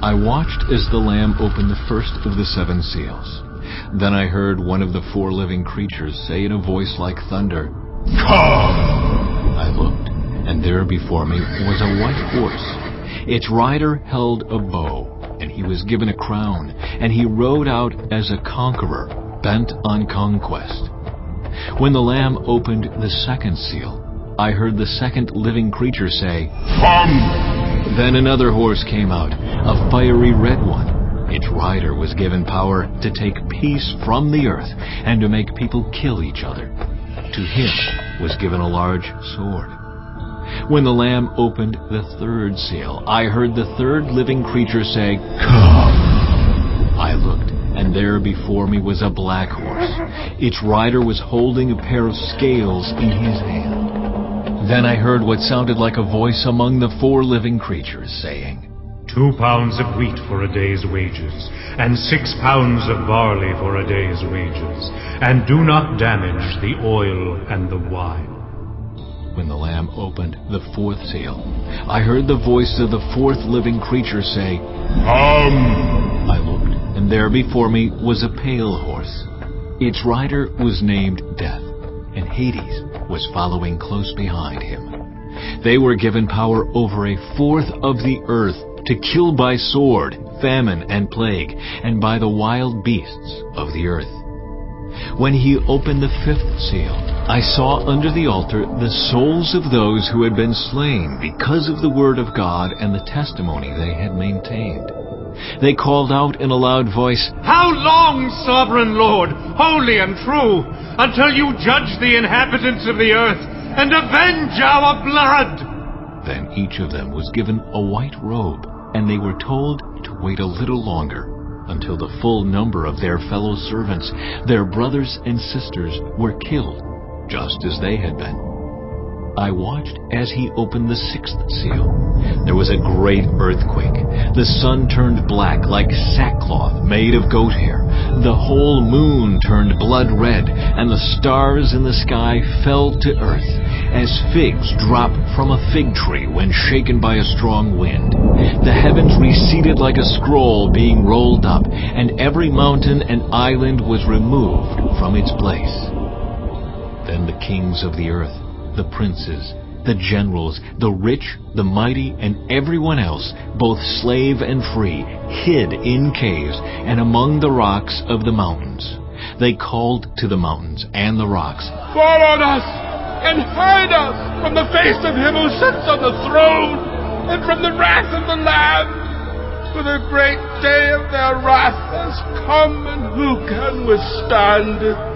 I watched as the Lamb opened the first of the 7 seals. Then I heard one of the 4 living creatures say in a voice like thunder, "Come!" I looked, and there before me was a white horse. Its rider held a bow, and he was given a crown, and he rode out as a conqueror, bent on conquest. When the Lamb opened the 2nd seal, I heard the 2nd living creature say, "Come!" Then another horse came out, a fiery red one. Its rider was given power to take peace from the earth and to make people kill each other. To him was given a large sword. When the Lamb opened the 3rd seal, I heard the 3rd living creature say, "Come!" I looked, and there before me was a black horse. Its rider was holding a pair of scales in his hand. Then I heard what sounded like a voice among the 4 living creatures saying, 2 pounds of wheat for a day's wages, and 6 pounds of barley for a day's wages, and do not damage the oil and the wine. When the Lamb opened the 4th seal, I heard the voice of the 4th living creature say, "Come!" I looked, and there before me was a pale horse. Its rider was named Death, and Hades was following close behind him. They were given power over 1/4 of the earth to kill by sword, famine, and plague, and by the wild beasts of the earth. When he opened the 5th seal, I saw under the altar the souls of those who had been slain because of the word of God and the testimony they had maintained. They called out in a loud voice, "How long, sovereign Lord, holy and true, until you judge the inhabitants of the earth and avenge our blood?" Then each of them was given a white robe, and they were told to wait a little longer until the full number of their fellow servants, their brothers and sisters, were killed, just as they had been. I watched as he opened the 6th seal. There was a great earthquake. The sun turned black like sackcloth made of goat hair. The whole moon turned blood red, and the stars in the sky fell to earth, as figs drop from a fig tree when shaken by a strong wind. The heavens receded like a scroll being rolled up, and every mountain and island was removed from its place. Then the kings of the earth, the princes, the generals, the rich, the mighty, and everyone else, both slave and free, hid in caves and among the rocks of the mountains. They called to the mountains and the rocks, "Fall on us and hide us from the face of him who sits on the throne and from the wrath of the Lamb. For the great day of their wrath has come, and who can withstand?"